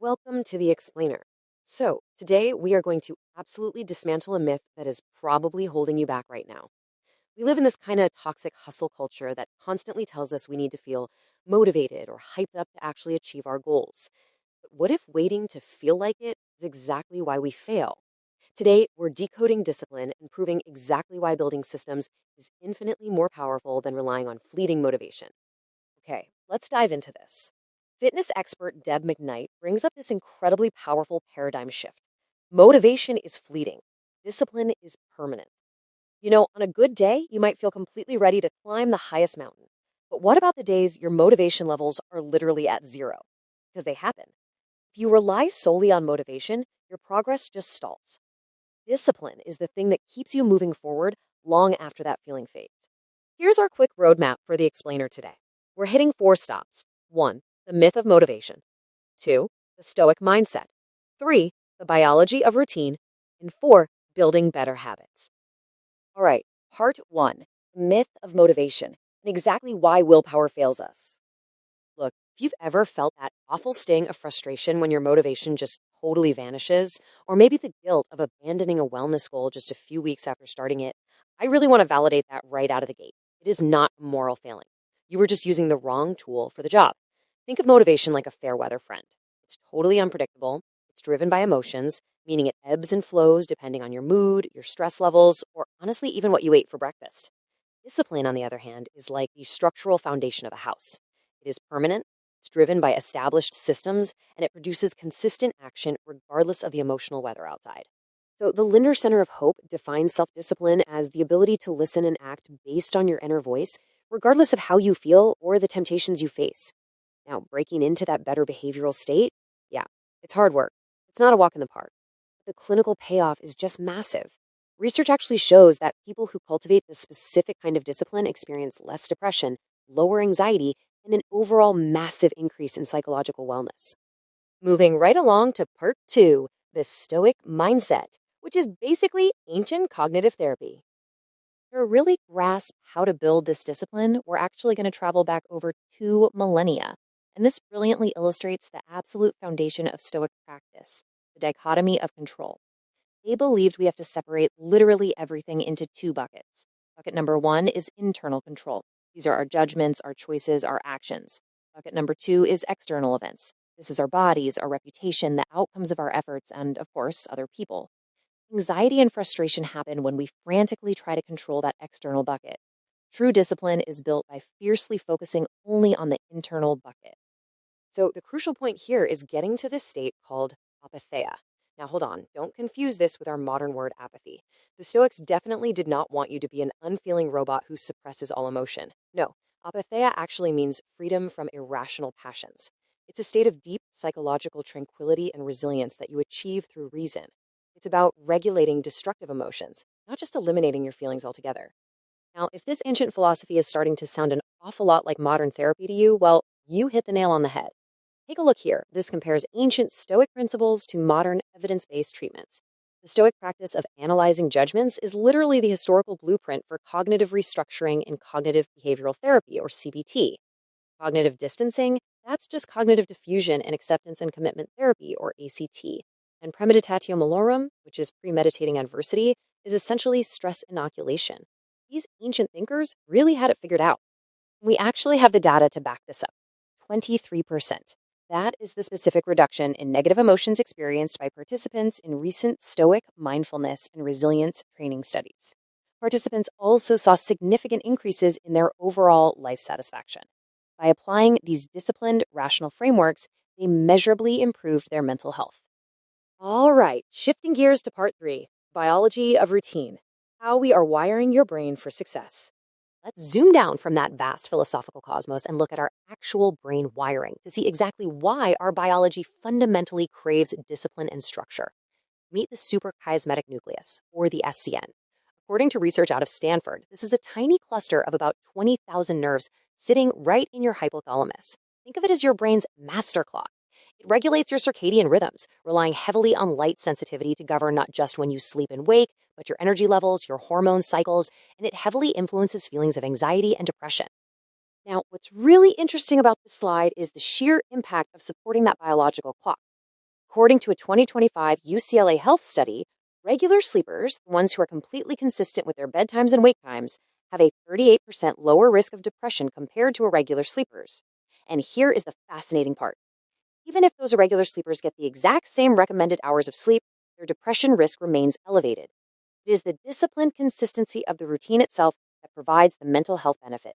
Welcome to the Explainer. So, today we are going to absolutely dismantle a myth that is probably holding you back right now. We live in this kind of toxic hustle culture that constantly tells us we need to feel motivated or hyped up to actually achieve our goals. But what if waiting to feel like it is exactly why we fail? Today, we're decoding discipline and proving exactly why building systems is infinitely more powerful than relying on fleeting motivation. Okay, let's dive into this. Fitness expert Deb McKnight brings up this incredibly powerful paradigm shift. Motivation is fleeting, discipline is permanent. On a good day, you might feel completely ready to climb the highest mountain. But what about the days your motivation levels are literally at zero? Because they happen. If you rely solely on motivation, your progress just stalls. Discipline is the thing that keeps you moving forward long after that feeling fades. Here's our quick roadmap for the explainer today. We're hitting 4 stops. 1, the myth of motivation. 2, the stoic mindset. 3, the biology of routine. And 4, building better habits. All right, part 1, the myth of motivation and exactly why willpower fails us. Look, if you've ever felt that awful sting of frustration when your motivation just totally vanishes, or maybe the guilt of abandoning a wellness goal just a few weeks after starting it, I really want to validate that right out of the gate. It is not a moral failing. You were just using the wrong tool for the job. Think of motivation like a fair weather friend. It's totally unpredictable. It's driven by emotions, meaning it ebbs and flows depending on your mood, your stress levels, or honestly, even what you ate for breakfast. Discipline, on the other hand, is like the structural foundation of a house. It is permanent, it's driven by established systems, and it produces consistent action regardless of the emotional weather outside. So, the Linder Center of Hope defines self discipline as the ability to listen and act based on your inner voice, regardless of how you feel or the temptations you face. Now, breaking into that better behavioral state, yeah, it's hard work. It's not a walk in the park. But the clinical payoff is just massive. Research actually shows that people who cultivate this specific kind of discipline experience less depression, lower anxiety, and an overall massive increase in psychological wellness. Moving right along to part 2, the Stoic mindset, which is basically ancient cognitive therapy. To really grasp how to build this discipline, we're actually going to travel back over 2 millennia. And this brilliantly illustrates the absolute foundation of Stoic practice, the dichotomy of control. They believed we have to separate literally everything into 2 buckets. Bucket number 1 is internal control. These are our judgments, our choices, our actions. Bucket number 2 is external events. This is our bodies, our reputation, the outcomes of our efforts, and of course, other people. Anxiety and frustration happen when we frantically try to control that external bucket. True discipline is built by fiercely focusing only on the internal bucket. So the crucial point here is getting to this state called apatheia. Now hold on, don't confuse this with our modern word apathy. The Stoics definitely did not want you to be an unfeeling robot who suppresses all emotion. No, apatheia actually means freedom from irrational passions. It's a state of deep psychological tranquility and resilience that you achieve through reason. It's about regulating destructive emotions, not just eliminating your feelings altogether. Now, if this ancient philosophy is starting to sound an awful lot like modern therapy to you, well, you hit the nail on the head. Take a look here. This compares ancient Stoic principles to modern evidence-based treatments. The Stoic practice of analyzing judgments is literally the historical blueprint for cognitive restructuring in cognitive behavioral therapy, or CBT. Cognitive distancing, that's just cognitive diffusion and acceptance and commitment therapy, or ACT. And premeditatio malorum, which is premeditating adversity, is essentially stress inoculation. These ancient thinkers really had it figured out. We actually have the data to back this up. 23%. That is the specific reduction in negative emotions experienced by participants in recent Stoic mindfulness and resilience training studies. Participants also saw significant increases in their overall life satisfaction. By applying these disciplined, rational frameworks, they measurably improved their mental health. All right, shifting gears to part 3, biology of routine, how we are wiring your brain for success. Let's zoom down from that vast philosophical cosmos and look at our actual brain wiring to see exactly why our biology fundamentally craves discipline and structure. Meet the suprachiasmatic nucleus, or the SCN. According to research out of Stanford, this is a tiny cluster of about 20,000 nerves sitting right in your hypothalamus. Think of it as your brain's master clock. It regulates your circadian rhythms, relying heavily on light sensitivity to govern not just when you sleep and wake, but your energy levels, your hormone cycles, and it heavily influences feelings of anxiety and depression. Now, what's really interesting about this slide is the sheer impact of supporting that biological clock. According to a 2025 UCLA Health study, regular sleepers, the ones who are completely consistent with their bedtimes and wake times, have a 38% lower risk of depression compared to irregular sleepers. And here is the fascinating part. Even if those irregular sleepers get the exact same recommended hours of sleep, their depression risk remains elevated. It is the disciplined consistency of the routine itself that provides the mental health benefit.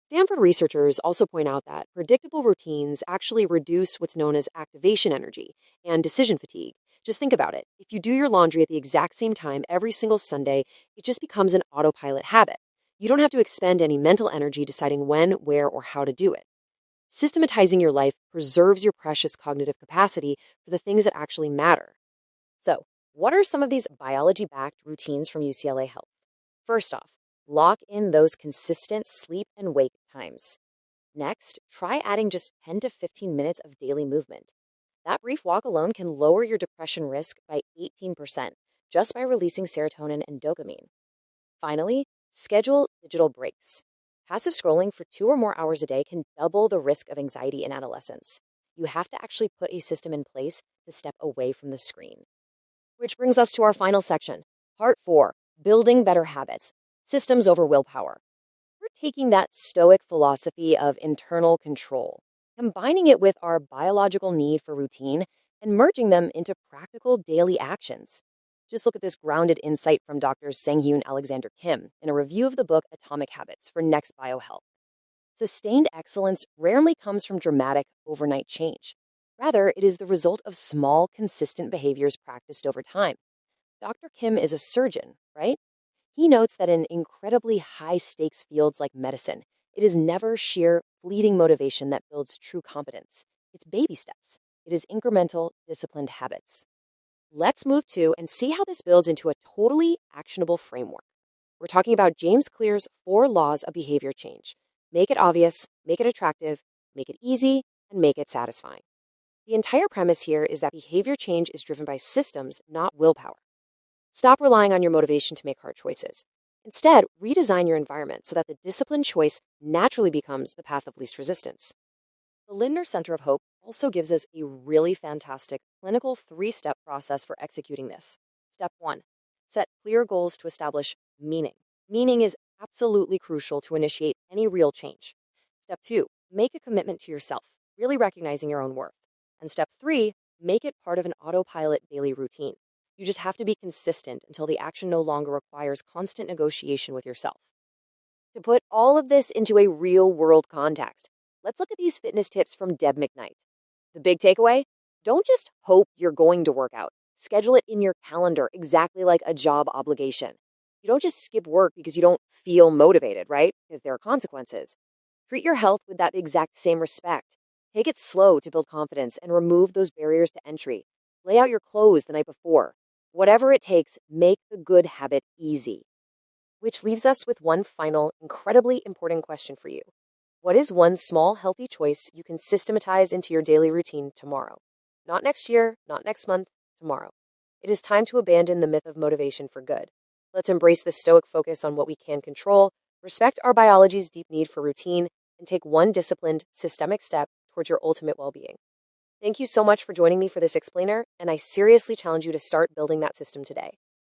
Stanford researchers also point out that predictable routines actually reduce what's known as activation energy and decision fatigue. Just think about it. If you do your laundry at the exact same time every single Sunday, it just becomes an autopilot habit. You don't have to expend any mental energy deciding when, where, or how to do it. Systematizing your life preserves your precious cognitive capacity for the things that actually matter. So, what are some of these biology-backed routines from UCLA Health? First off, lock in those consistent sleep and wake times. Next, try adding just 10 to 15 minutes of daily movement. That brief walk alone can lower your depression risk by 18% just by releasing serotonin and dopamine. Finally, schedule digital breaks. Passive scrolling for 2 or more hours a day can double the risk of anxiety in adolescence. You have to actually put a system in place to step away from the screen. Which brings us to our final section, Part 4, Building Better Habits, Systems over Willpower. We're taking that stoic philosophy of internal control, combining it with our biological need for routine, and merging them into practical daily actions. Just look at this grounded insight from Drs. Sang-Hyun Alexander Kim in a review of the book Atomic Habits for Next Biohealth. Sustained excellence rarely comes from dramatic overnight change. Rather, it is the result of small, consistent behaviors practiced over time. Dr. Kim is a surgeon, right? He notes that in incredibly high-stakes fields like medicine, it is never sheer, fleeting motivation that builds true competence. It's baby steps. It is incremental, disciplined habits. Let's move to and see how this builds into a totally actionable framework. We're talking about James Clear's 4 laws of behavior change. Make it obvious, make it attractive, make it easy, and make it satisfying. The entire premise here is that behavior change is driven by systems, not willpower. Stop relying on your motivation to make hard choices. Instead, redesign your environment so that the disciplined choice naturally becomes the path of least resistance. The Lindner Center of Hope also gives us a really fantastic clinical 3-step process for executing this. Step 1, set clear goals to establish meaning. Meaning is absolutely crucial to initiate any real change. Step 2, make a commitment to yourself, really recognizing your own worth. And step 3, make it part of an autopilot daily routine. You just have to be consistent until the action no longer requires constant negotiation with yourself. To put all of this into a real-world context, let's look at these fitness tips from Deb McKnight. The big takeaway? Don't just hope you're going to work out. Schedule it in your calendar exactly like a job obligation. You don't just skip work because you don't feel motivated, right? Because there are consequences. Treat your health with that exact same respect. Take it slow to build confidence and remove those barriers to entry. Lay out your clothes the night before. Whatever it takes, make the good habit easy. Which leaves us with one final, incredibly important question for you. What is one small, healthy choice you can systematize into your daily routine tomorrow? Not next year, not next month, tomorrow. It is time to abandon the myth of motivation for good. Let's embrace the stoic focus on what we can control, respect our biology's deep need for routine, and take one disciplined, systemic step towards your ultimate well-being. Thank you so much for joining me for this explainer, and I seriously challenge you to start building that system today.